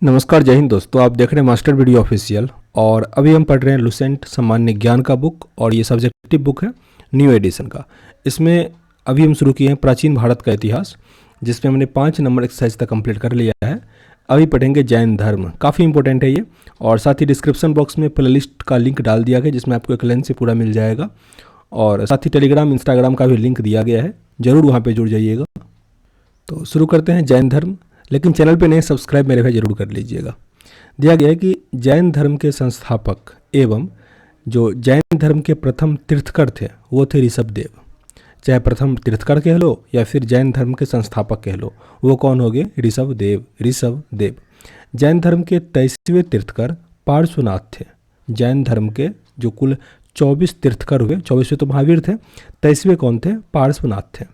नमस्कार, जय हिंद दोस्तों। आप देख रहे हैं मास्टर वीडियो ऑफिशियल और अभी हम पढ़ रहे हैं लुसेंट सामान्य ज्ञान का बुक और ये सब्जेक्टिव बुक है न्यू एडिशन का। इसमें अभी हम शुरू किए हैं प्राचीन भारत का इतिहास, जिसमें हमने 5 नंबर एक्सरसाइज तक कंप्लीट कर लिया है। अभी पढ़ेंगे जैन धर्म, काफ़ी इंपॉर्टेंट है ये। और साथ ही डिस्क्रिप्शन बॉक्स में प्लेलिस्ट का लिंक डाल दिया गया, जिसमें आपको एक लाइन से पूरा मिल जाएगा। और साथ ही टेलीग्राम इंस्टाग्राम का भी लिंक दिया गया है, ज़रूर वहाँ पर जुड़ जाइएगा। तो शुरू करते हैं जैन धर्म। लेकिन चैनल पे नए सब्सक्राइब मेरे भाई जरूर कर लीजिएगा। दिया गया है कि जैन धर्म के संस्थापक एवं जो जैन धर्म के प्रथम तीर्थकर थे वो थे ऋषभदेव। चाहे प्रथम तीर्थकर कह लो या फिर जैन धर्म के संस्थापक कह लो, वो कौन हो गए? ऋषभदेव। जैन धर्म के 23वें तीर्थकर पार्श्वनाथ थे। जैन धर्म के जो कुल 24 तीर्थकर हुए, 24वें तो महावीर थे, 23वें कौन थे? पार्श्वनाथ थे,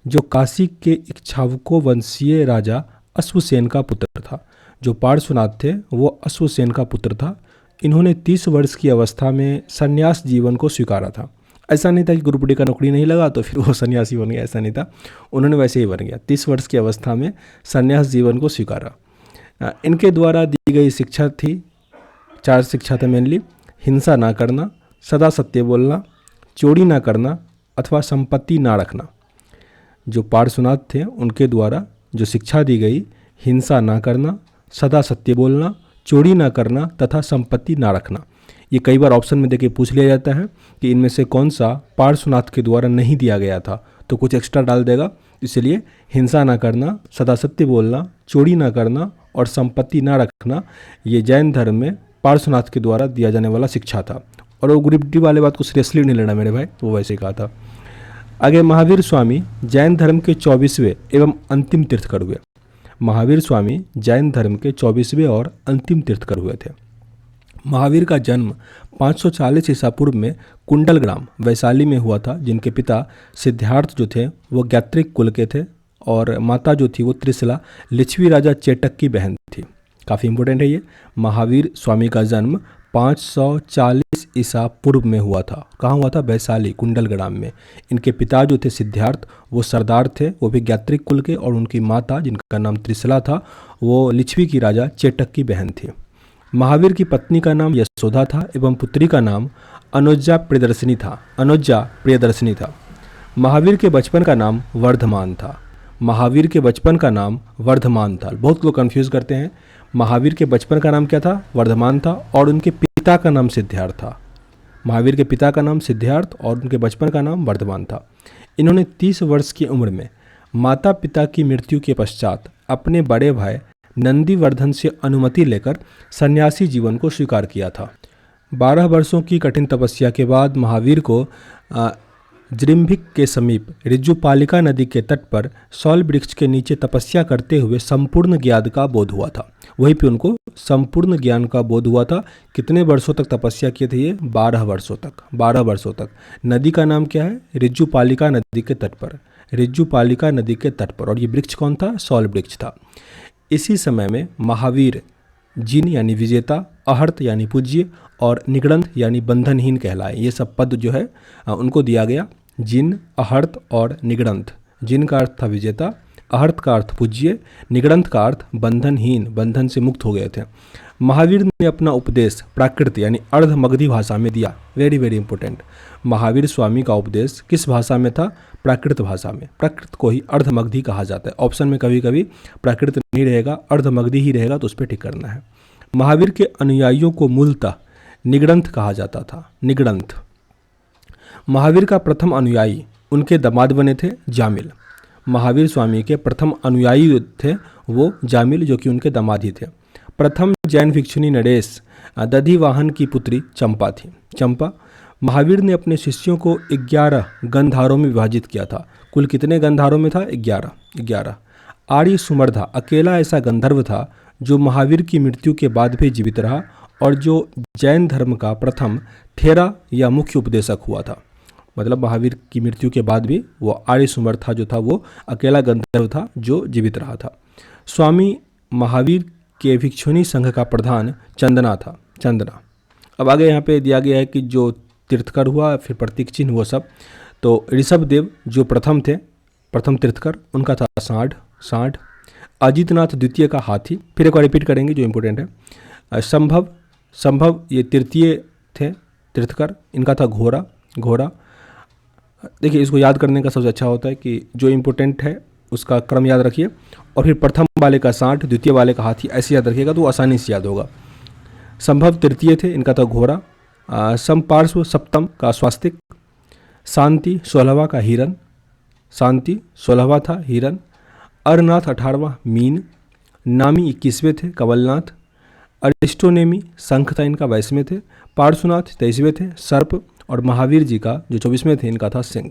जो काशी के इक्ष्वाकु वंशीय राजा अश्वसेन का पुत्र था। जो पार्श्वनाथ थे वो अश्वसेन का पुत्र था। इन्होंने 30 वर्ष की अवस्था में संन्यास जीवन को स्वीकारा था। ऐसा नहीं था कि गुरुपड़ी का नौकरी नहीं लगा तो फिर वो सन्यासी बन गया, ऐसा नहीं था। उन्होंने वैसे ही बन गया, 30 वर्ष की अवस्था में संन्यास जीवन को स्वीकारा। इनके द्वारा दी गई शिक्षा थी, 4 शिक्षा थे मेनली: हिंसा ना करना, सदा सत्य बोलना, चोरी ना करना अथवा संपत्ति ना रखना। जो पार्श्वनाथ थे उनके द्वारा जो शिक्षा दी गई, हिंसा ना करना, सदा सत्य बोलना, चोरी ना करना तथा संपत्ति ना रखना। ये कई बार ऑप्शन में देके पूछ लिया जाता है कि इनमें से कौन सा पार्श्वनाथ के द्वारा नहीं दिया गया था, तो कुछ एक्स्ट्रा डाल देगा। इसलिए हिंसा ना करना, सदा सत्य बोलना, चोरी ना करना और संपत्ति ना रखना, ये जैन धर्म में पार्श्वनाथ के द्वारा दिया जाने वाला शिक्षा था। और वो गुरुपड़ी वाले बात को सीरियसली नहीं लेना मेरे भाई, वो वैसे ही कहा था। आगे महावीर स्वामी जैन धर्म के 24वें एवं अंतिम तीर्थकर हुए। महावीर स्वामी जैन धर्म के 24वें और अंतिम तीर्थकर हुए थे। महावीर का जन्म 540 ईसा पूर्व में कुंडल ग्राम वैशाली में हुआ था, जिनके पिता सिद्धार्थ जो थे वो ज्ञात्रिक कुल के थे और माता जो थी वो त्रिशला लिच्छवी राजा चेटक की बहन थी। काफ़ी इंपॉर्टेंट है ये। महावीर स्वामी का जन्म 540 ईसा पूर्व में हुआ था। कहाँ हुआ था? वैशाली, कुंडल ग्राम में। इनके पिता जो थे सिद्धार्थ, वो सरदार थे, वो भी ज्ञात्रिक कुल के, और उनकी माता जिनका नाम त्रिशला था वो लिच्छवी की राजा चेटक की बहन थी। महावीर की पत्नी का नाम यशोदा था एवं पुत्री का नाम अनुजा प्रियदर्शिनी था। महावीर के बचपन का नाम वर्धमान था। बहुत लोग कंफ्यूज करते हैं। महावीर के बचपन का नाम क्या था? वर्धमान था। और उनके पिता का नाम सिद्धार्थ था। महावीर के पिता का नाम सिद्धार्थ और उनके बचपन का नाम वर्धमान था। इन्होंने 30 वर्ष की उम्र में माता पिता की मृत्यु के पश्चात अपने बड़े भाई नंदीवर्धन से अनुमति लेकर सन्यासी जीवन को स्वीकार किया था। 12 वर्षों की कठिन तपस्या के बाद महावीर को जृंभिक के समीप ऋजुपालिका नदी के तट पर सौल वृक्ष के नीचे तपस्या करते हुए संपूर्ण ज्ञान का बोध हुआ था। वहीं पे उनको संपूर्ण ज्ञान का बोध हुआ था। कितने वर्षों तक तपस्या किए थे ये? 12 वर्षों तक। नदी का नाम क्या है? ऋजुपालिका नदी के तट पर। और ये वृक्ष कौन था? सौल वृक्ष था। इसी समय में महावीर जिन यानी विजेता, अहर्त यानी पूज्य और निगड़ंत यानी बंधनहीन कहलाए। ये सब पद जो है उनको दिया गया। जिन, अहर्त और निगड़ंत। जिन का अर्थ था विजेता, अहर्त का अर्थ पूज्य, निगड़ंत का अर्थ बंधनहीन, बंधन से मुक्त हो गए थे। महावीर ने अपना उपदेश प्राकृत यानी अर्धमगधी भाषा में दिया। Very very important. Mahavir Swami का उपदेश किस भाषा में था? प्राकृत भाषा में। प्राकृत को ही अर्धमगधी कहा जाता है। ऑप्शन में कभी कभी प्राकृत नहीं रहेगा, अर्धमगधी ही रहेगा, तो उस पर टिक करना है। महावीर के अनुयायियों को मूलतः निगड़ंत कहा जाता था। निगड़ंत। महावीर का प्रथम अनुयायी उनके दामाद बने थे जामिल। महावीर स्वामी के प्रथम अनुयायी थे वो जामिल, जो कि उनके दामाद ही थे। प्रथम जैन भिक्षुनी नरेश दधिवाहन की पुत्री चंपा थी। चंपा। महावीर ने अपने शिष्यों को 11 गंधारों में विभाजित किया था। कुल कितने गंधारों में था? 11। आर्य सुमर्धा अकेला ऐसा गंधर्व था जो महावीर की मृत्यु के बाद भी जीवित रहा और जो जैन धर्म का प्रथम ठेरा या मुख्य उपदेशक हुआ था। मतलब महावीर की मृत्यु के बाद भी वो आर्य सुमर्था जो था वो अकेला गंधर्व था जो जीवित रहा था। स्वामी महावीर के भिक्षुनी संघ का प्रधान चंदना था। अब आगे यहाँ पे दिया गया है कि जो तीर्थकर हुआ, फिर प्रतीक चिन्ह, वो सब। तो ऋषभदेव जो प्रथम तीर्थकर, उनका था सांड। अजितनाथ द्वितीय का हाथी, फिर एक बार रिपीट करेंगे जो इम्पोर्टेंट है। संभव, संभव ये तृतीय थे तीर्थकर, इनका था घोड़ा, घोड़ा। देखिए इसको याद करने का सबसे अच्छा होता है कि जो इम्पोर्टेंट है उसका क्रम याद रखिए, और फिर प्रथम वाले का सांठ, द्वितीय वाले का हाथी, ऐसे याद रखिएगा तो आसानी से याद होगा। संभव तृतीय थे, इनका था घोड़ा। समपार्श्व सप्तम का स्वास्तिक। शांति 16वां का हिरन, शांति 16वां था हिरन। अरनाथ 18वां मीन। नामी 21वें थे कमलनाथ। अरिस्टोनेमी शंख था इनका 22वें थे। पार्श्वनाथ 23वें थे सर्प। और महावीर जी का जो 24वें थे इनका था सिंह।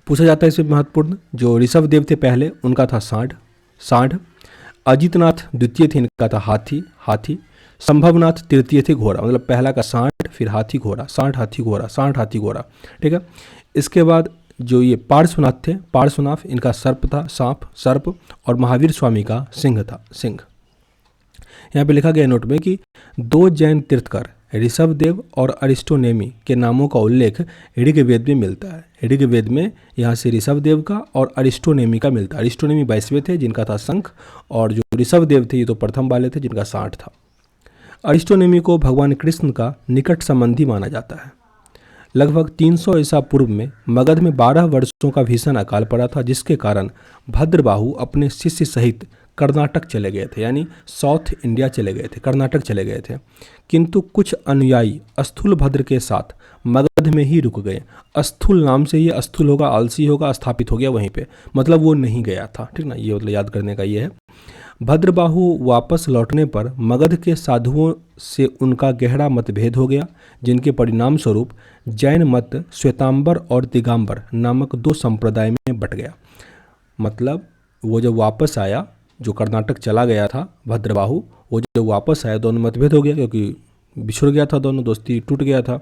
पूछा जाता है इसमें महत्वपूर्ण, जो ऋषभ देव थे पहले उनका था सांड, सांड। अजितनाथ द्वितीय थे इनका था हाथी, हाथी। संभवनाथ तृतीय थे घोड़ा, मतलब पहला का सांड, फिर हाथी घोड़ा, सांड हाथी घोड़ा, सांड हाथी घोड़ा, ठीक है। इसके बाद जो ये पार्श्वनाथ थे, पार्श्वनाथ इनका सर्प था, सांप, सर्प। और महावीर स्वामी का सिंह था, सिंह। यहाँ पे लिखा गया नोट में कि दो जैन तीर्थकर ऋषभदेव और अरिस्टोनेमी के नामों का उल्लेख ऋग्वेद में मिलता है। ऋग्वेद में यहाँ से ऋषभदेव का और अरिस्टोनेमी का मिलता है। अरिस्टोनेमी 22वें थे जिनका था शंख, और जो ऋषभदेव थे ये तो प्रथम वाले थे जिनका सांठ था। अरिस्टोनेमी को भगवान कृष्ण का निकट संबंधी माना जाता है। लगभग 300 ईसा पूर्व में मगध में 12 वर्षों का भीषण अकाल पड़ा था, जिसके कारण भद्रबाहु अपने शिष्य सहित कर्नाटक चले गए थे, यानी साउथ इंडिया चले गए थे, कर्नाटक चले गए थे। किंतु कुछ अनुयायी स्थूल भद्र के साथ मगध में ही रुक गए। स्थूल नाम से ये स्थूल होगा, आलसी होगा, स्थापित हो गया वहीं पे, मतलब वो नहीं गया था, ठीक ना। ये मतलब याद करने का ये है। भद्रबाहु वापस लौटने पर मगध के साधुओं से उनका गहरा मतभेद हो गया, जिनके परिणाम स्वरूप जैन मत श्वेतांबर और दिगंबर नामक दो संप्रदाय में बट गया। मतलब वो जब वापस आया, जो कर्नाटक चला गया था भद्रबाहु, वो जब वापस आया दोनों मतभेद हो गया, क्योंकि बिछुड़ गया था, दोनों दोस्ती टूट गया था।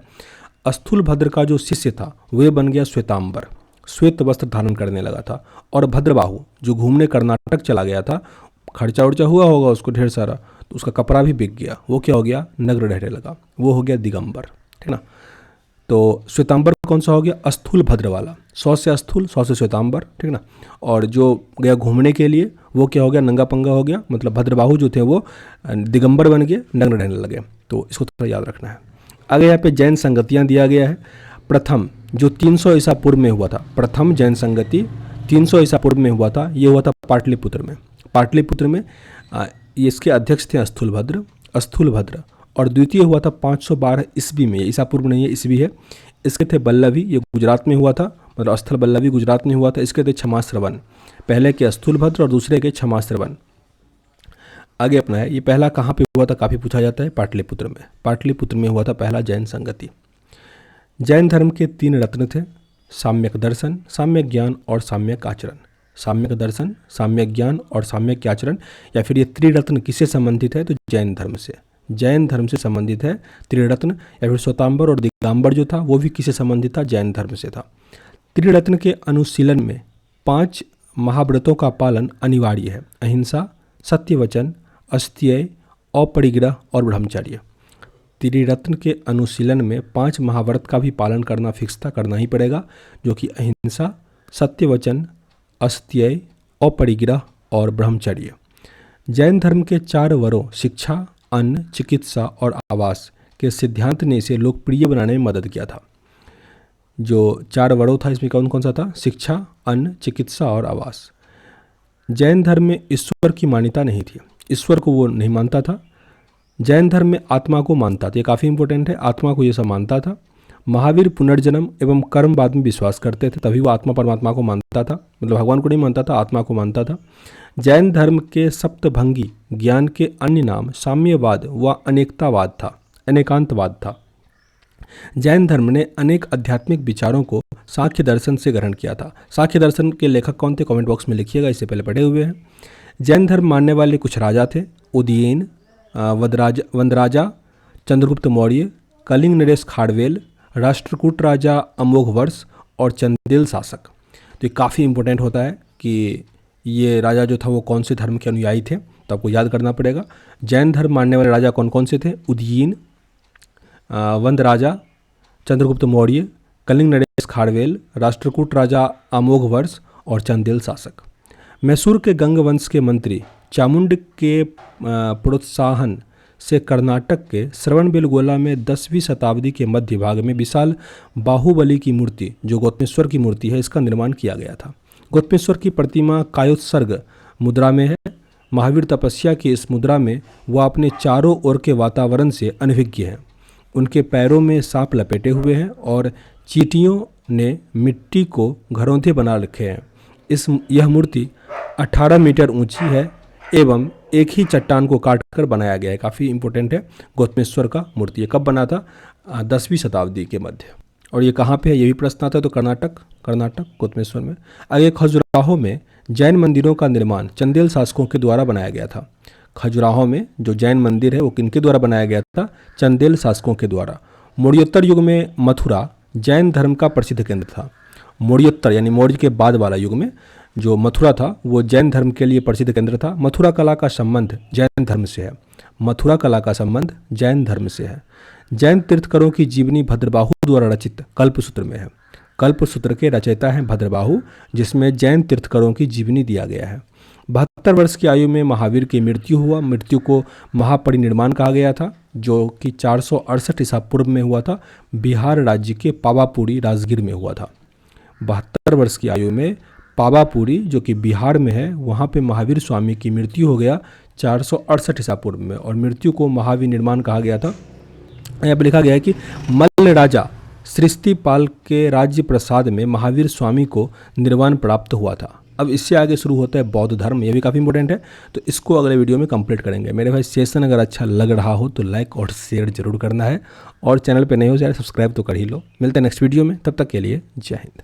स्थूल भद्र का जो शिष्य था वे बन गया श्वेतांबर, श्वेत वस्त्र धारण करने लगा था। और भद्रबाहु जो घूमने कर्नाटक चला गया था, खर्चा उर्चा हुआ होगा उसको ढेर सारा, तो उसका कपड़ा भी बिक गया, वो क्या हो गया, नग्न रहने लगा, वो हो गया दिगंबर, ठीक ना। तो श्वेतांबर कौन सा हो गया, स्थूल भद्र वाला, 100 से स्थूल, 100 से श्वेतांबर, ठीक ना। और जो गया घूमने के लिए वो क्या हो गया, नंगा पंगा हो गया, मतलब भद्रबाहु जो थे वो दिगंबर बन गए, नग्न रहने लगे। तो इसको थोड़ा याद रखना है। आगे यहाँ पे जैन संगतियाँ दिया गया है। प्रथम जो 300 ईसा पूर्व में हुआ था, प्रथम जैन संगति 300 ईसा पूर्व में हुआ था, ये हुआ था पाटलिपुत्र में। पाटलिपुत्र में इसके अध्यक्ष थे स्थूलभद्र, स्थूलभद्र। और द्वितीय हुआ था 512 ईस्वी में, ईसा पूर्व नहीं है, ईस्वी है। इसके थे बल्लभी, ये गुजरात में हुआ था, मतलब स्थल बल्लभी गुजरात में हुआ था। इसके थे क्षमाश्रवण, पहले के स्थूलभद्र और दूसरे के क्षमाश्रवण। आगे अपना है, ये पहला कहाँ पे हुआ था, काफ़ी पूछा जाता है, पाटलिपुत्र में। पाटलिपुत्र में हुआ था पहला जैन संगति। जैन धर्म के 3 रत्न थे, साम्यक दर्शन, साम्यक ज्ञान और साम्यक आचरण। साम्यक दर्शन, साम्यक ज्ञान और साम्यक आचरण, या फिर ये त्रिरत्न किससे संबंधित है, तो जैन धर्म से, जैन धर्म से संबंधित है त्रिरत्न। या फिर श्वेतांबर और दिगंबर जो था वो भी किससे संबंधित था, जैन धर्म से था। त्रिरत्न के अनुशीलन में 5 महाव्रतों का पालन अनिवार्य है, अहिंसा, सत्यवचन, अस्त्यय, अपरिग्रह और ब्रह्मचर्य। त्रिरत्न के अनुशीलन में 5 महाव्रत का भी पालन करना फिक्स था, करना ही पड़ेगा, जो कि अहिंसा, सत्यवचन, अस्त्यय, अपरिग्रह और ब्रह्मचर्य। जैन धर्म के 4 वरों शिक्षा, अन्न, चिकित्सा और आवास के सिद्धांत ने इसे लोकप्रिय बनाने में मदद किया था। जो 4 वरों था इसमें कौन कौन सा था, शिक्षा, अन्न, चिकित्सा और आवास। जैन धर्म में ईश्वर की मान्यता नहीं थी, ईश्वर को वो नहीं मानता था। जैन धर्म में आत्मा को मानता था, ये काफ़ी इंपॉर्टेंट है, आत्मा को ये सब मानता था। महावीर पुनर्जन्म एवं कर्मवाद में विश्वास करते थे, तभी वो आत्मा परमात्मा को मानता था, मतलब भगवान को नहीं मानता था, आत्मा को मानता था। जैन धर्म के सप्तभंगी ज्ञान के अन्य नाम साम्यवाद व अनेकतावाद था, अनेकांतवाद था। जैन धर्म ने अनेक आध्यात्मिक विचारों को सांख्य दर्शन से ग्रहण किया था। सांख्य दर्शन के लेखक कौन थे, कमेंट बॉक्स में लिखिएगा, इससे पहले पढ़े हुए हैं। जैन धर्म मानने वाले कुछ राजा थे, उदयन, वंदराजा, चंद्रगुप्त मौर्य, कलिंग नरेश खाड़वेल, राष्ट्रकूट राजा अमोघवर्ष और चंदेल शासक। तो ये काफ़ी इंपॉर्टेंट होता है कि ये राजा जो था वो कौन से धर्म के अनुयायी थे, तो आपको याद करना पड़ेगा। जैन धर्म मानने वाले राजा कौन कौन से थे, उदयन, वंदराजा, चंद्रगुप्त मौर्य, कलिंग नरेश खाड़वेल, राष्ट्रकूट राजा अमोघवर्ष और चंदेल शासक। मैसूर के गंग वंश के मंत्री चामुंड के प्रोत्साहन से कर्नाटक के श्रवणबेलगोला में 10वीं शताब्दी के मध्य भाग में विशाल बाहुबली की मूर्ति, जो गौतमेश्वर की मूर्ति है, इसका निर्माण किया गया था। गौतमेश्वर की प्रतिमा कायोत्सर्ग मुद्रा में है। महावीर तपस्या की इस मुद्रा में वह अपने चारों ओर के वातावरण से अनभिज्ञ हैं। उनके पैरों में सांप लपेटे हुए हैं और चींटियों ने मिट्टी को घरौंदे बना रखे हैं। यह मूर्ति 18 मीटर ऊंची है एवं एक ही चट्टान को काटकर बनाया गया है। काफ़ी इंपॉर्टेंट है गौतमेश्वर का मूर्ति। ये कब बना था? 10वीं शताब्दी के मध्य। और ये कहाँ पे है, ये भी प्रश्न आता है। तो कर्नाटक गौतमेश्वर में। आगे खजुराहो में जैन मंदिरों का निर्माण चंदेल शासकों के द्वारा बनाया गया था। खजुराहो में जो जैन मंदिर है वो किनके द्वारा बनाया गया था? चंदेल शासकों के द्वारा। मौर्योत्तर युग में मथुरा जैन धर्म का प्रसिद्ध केंद्र था। मौर्योत्तर यानी मौर्य के बाद वाला युग में जो मथुरा था वो जैन धर्म के लिए प्रसिद्ध केंद्र था। मथुरा कला का संबंध जैन धर्म से है। मथुरा कला का संबंध जैन धर्म से है। जैन तीर्थकरों की जीवनी भद्रबाहु द्वारा रचित कल्पसूत्र में है। कल्पसूत्र के रचयिता हैं भद्रबाहु, जिसमें जैन तीर्थकरों की जीवनी दिया गया है। 72 वर्ष की आयु में महावीर की मृत्यु हुआ। मृत्यु को महापरिनिर्वाण कहा गया था, जो कि 468 ईसा पूर्व में हुआ था। बिहार राज्य के पावापुरी राजगीर में हुआ था। 72 वर्ष की आयु में पावापुरी, जो कि बिहार में है, वहाँ पे महावीर स्वामी की मृत्यु हो गया 468 ईसा पूर्व में, और मृत्यु को महाविनिर्माण कहा गया था। यहाँ पर लिखा गया है कि मल्ल राजा सृष्टिपाल के राज्य प्रसाद में महावीर स्वामी को निर्वाण प्राप्त हुआ था। अब इससे आगे शुरू होता है बौद्ध धर्म। ये भी काफ़ी इंपॉर्टेंट है, तो इसको अगले वीडियो में कंप्लीट करेंगे। मेरे भाई सेशन अगर अच्छा लग रहा हो तो लाइक और शेयर जरूर करना है, और चैनल पे नए हो जाए सब्सक्राइब तो कर ही लो। मिलते हैं नेक्स्ट वीडियो में, तब तक के लिए जय हिंद।